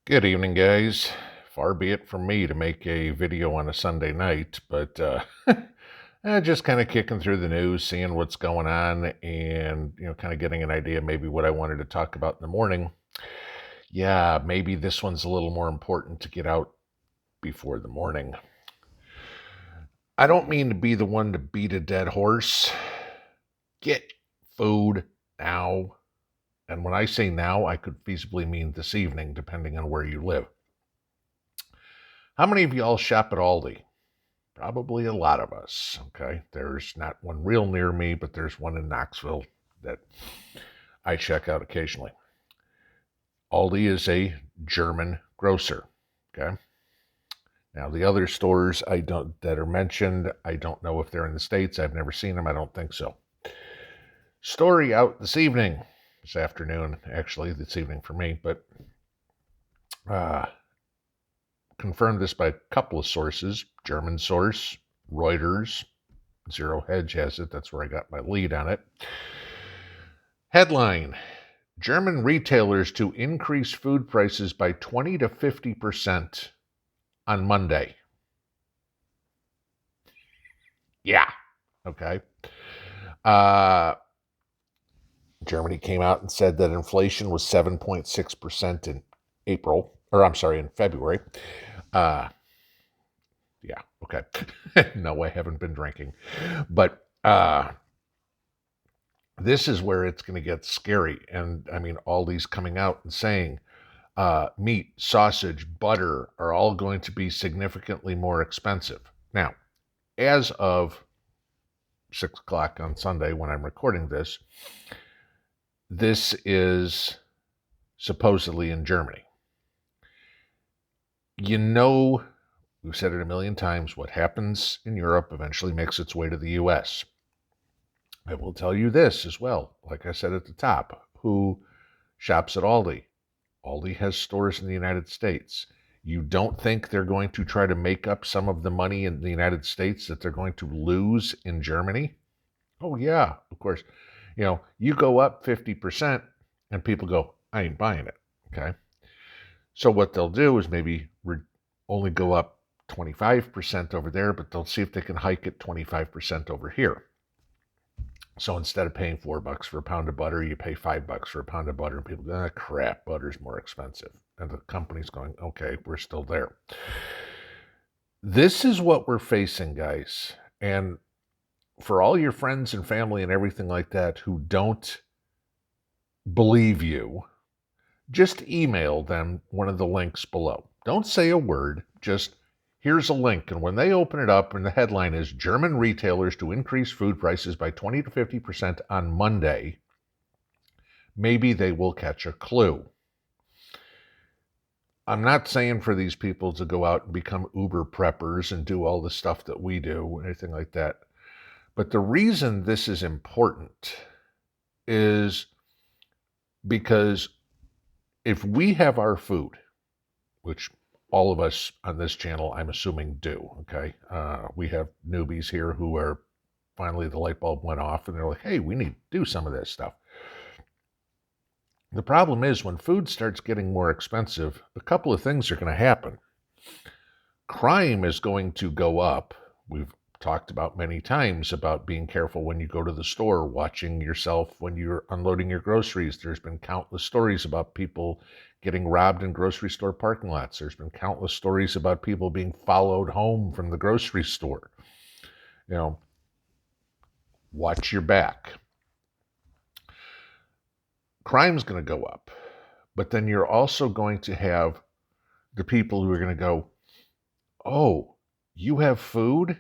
Good evening, guys. Far be it from me to make a video on a Sunday night, but just kind of kicking through the news, seeing what's going on, and kind of getting an idea maybe what I wanted to talk about in the morning. Yeah, maybe this one's a little more important to get out before the morning. I don't mean to be the one to beat a dead horse. Get food now. And when I say now, I could feasibly mean this evening, depending on where you live. How many of y'all shop at Aldi? Probably a lot of us. Okay. There's not one real near me, but there's one in Knoxville that I check out occasionally. Aldi is a German grocer. Okay. Now the other stores that are mentioned, I don't know if they're in the States. I've never seen them. I don't think so. Story out this afternoon, actually, this evening for me, but uh, confirmed this by a couple of sources. German source, Reuters, Zero Hedge has it. That's where I got my lead on it. Headline: German retailers to increase food prices by 20 to 50% on Monday. Yeah. Okay. Uh, Germany came out and said that inflation was 7.6% in in February. Uh, yeah. Okay. No, I haven't been drinking. But this is where it's going to get scary. And I mean, Aldi's coming out and saying meat, sausage, butter are all going to be significantly more expensive. Now, as of 6 o'clock on Sunday, when I'm recording this, this is supposedly in Germany. We've said it a million times, what happens in Europe eventually makes its way to the US. I will tell you this as well, like I said at the top, who shops at Aldi? Aldi has stores in the United States. You don't think they're going to try to make up some of the money in the United States that they're going to lose in Germany? Oh, yeah, of course. You go up 50% and people go, I ain't buying it. Okay. So what they'll do is maybe only go up 25% over there, but they'll see if they can hike it 25% over here. So instead of paying $4 for a pound of butter, you pay $5 for a pound of butter, and people go, crap, butter's more expensive. And the company's going, okay, we're still there. This is what we're facing, guys. And for all your friends and family and everything like that who don't believe you, just email them one of the links below. Don't say a word, just here's a link. And when they open it up, and the headline is German retailers to increase food prices by 20 to 50% on Monday, maybe they will catch a clue. I'm not saying for these people to go out and become Uber preppers and do all the stuff that we do, or anything like that. But the reason this is important is because if we have our food, which all of us on this channel, I'm assuming, do, okay? We have newbies here who are finally the light bulb went off and they're like, hey, we need to do some of this stuff. The problem is when food starts getting more expensive, a couple of things are going to happen. Crime is going to go up. We've talked about many times about being careful when you go to the store, watching yourself when you're unloading your groceries. There's been countless stories about people getting robbed in grocery store parking lots. There's been countless stories about people being followed home from the grocery store. Watch your back. Crime's going to go up, but then you're also going to have the people who are going to go, oh, you have food?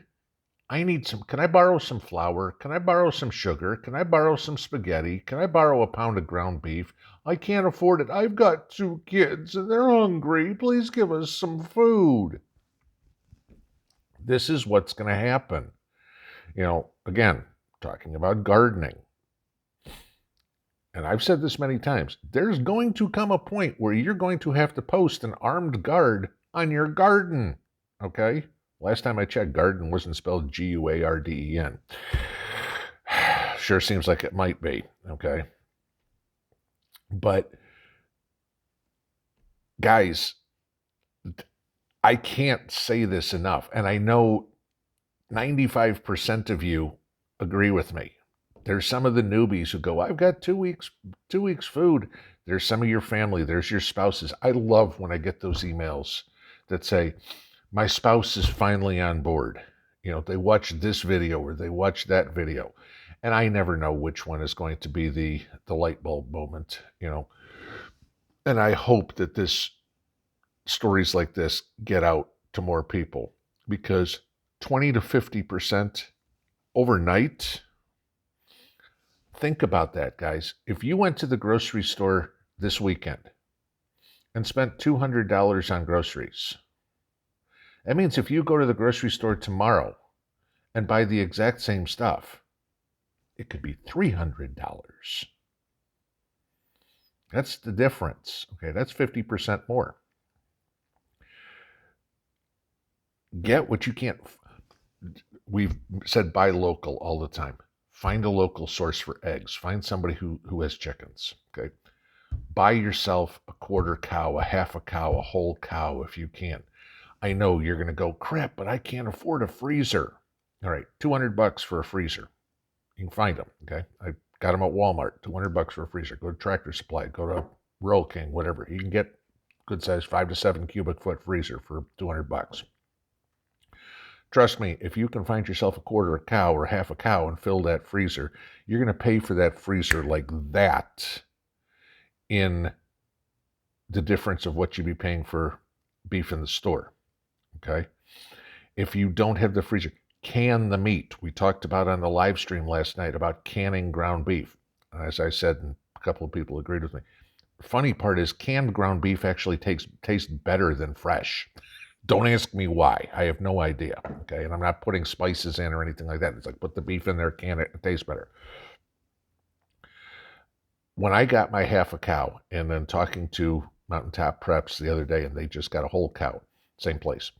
Can I borrow some flour? Can I borrow some sugar? Can I borrow some spaghetti? Can I borrow a pound of ground beef? I can't afford it. I've got 2 kids and they're hungry. Please give us some food. This is what's going to happen. Again, talking about gardening. And I've said this many times, there's going to come a point where you're going to have to post an armed guard on your garden. Okay? Last time I checked, garden wasn't spelled Guarden. Sure seems like it might be. Okay? But Guys, I can't say this enough, and I know 95% of you agree with me. There's some of the newbies who go, I've got 2 weeks food. There's some of your family, there's your spouses. I love when I get those emails that say, my spouse is finally on board. They watch this video or they watch that video. And I never know which one is going to be the light bulb moment. And I hope that stories like this get out to more people, because 20 to 50% overnight. Think about that, guys. If you went to the grocery store this weekend and spent $200 on groceries, that means if you go to the grocery store tomorrow and buy the exact same stuff, it could be $300. That's the difference. Okay, that's 50% more. Get what you can't. We've said buy local all the time. Find a local source for eggs. Find somebody who has chickens. Okay, buy yourself a quarter cow, a half a cow, a whole cow if you can. I know you're going to go, crap, but I can't afford a freezer. All right, $200 for a freezer. You can find them. Okay, I got them at Walmart. $200 for a freezer. Go to Tractor Supply. Go to Royal King. Whatever. You can get good size 5 to 7 cubic foot freezer for $200. Trust me, if you can find yourself a quarter a cow or half a cow and fill that freezer, you're going to pay for that freezer like that in the difference of what you'd be paying for beef in the store. Okay? If you don't have the freezer, can the meat. We talked about on the live stream last night about canning ground beef. As I said, and a couple of people agreed with me. The funny part is canned ground beef actually tastes better than fresh. Don't ask me why. I have no idea. Okay, and I'm not putting spices in or anything like that. It's like put the beef in there, can it tastes better. When I got my half a cow, and then talking to Mountaintop Preps the other day, and they just got a whole cow, same place,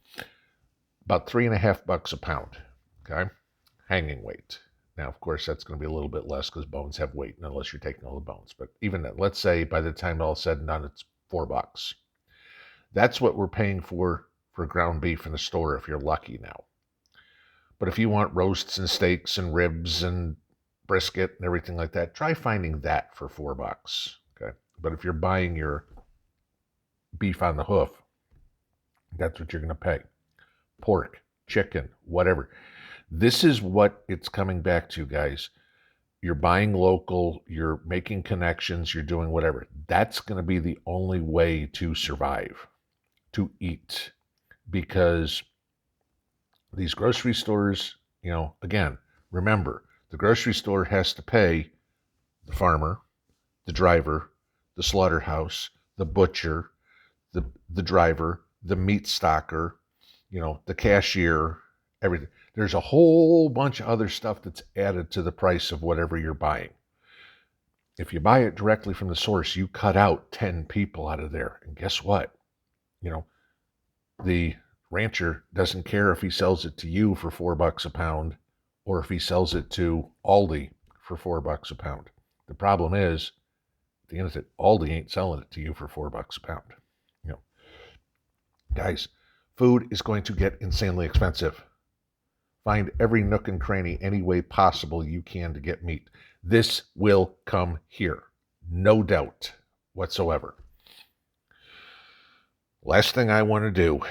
about $3.50 a pound. Okay, hanging weight. Now, of course, that's going to be a little bit less because bones have weight, unless you're taking all the bones. But even then, let's say by the time all said and done, it's $4. That's what we're paying for ground beef in the store if you're lucky now. But if you want roasts and steaks and ribs and brisket and everything like that, try finding that for $4. Okay. But if you're buying your beef on the hoof, that's what you're going to pay. Pork, chicken, whatever. This is what it's coming back to, guys. You're buying local, you're making connections, you're doing whatever. That's going to be the only way to survive, to eat. Because these grocery stores, again, remember, the grocery store has to pay the farmer, the driver, the slaughterhouse, the butcher, the driver, the meat stocker, the cashier, everything. There's a whole bunch of other stuff that's added to the price of whatever you're buying. If you buy it directly from the source, you cut out 10 people out of there. And guess what? The rancher doesn't care if he sells it to you for $4 a pound or if he sells it to Aldi for $4 a pound. The problem is, at the end of it, Aldi ain't selling it to you for $4 a pound. Guys, food is going to get insanely expensive. Find every nook and cranny any way possible you can to get meat. This will come here. No doubt whatsoever. Last thing I want to do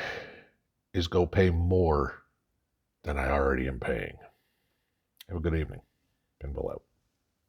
is go pay more than I already am paying. Have a good evening. Pinball out.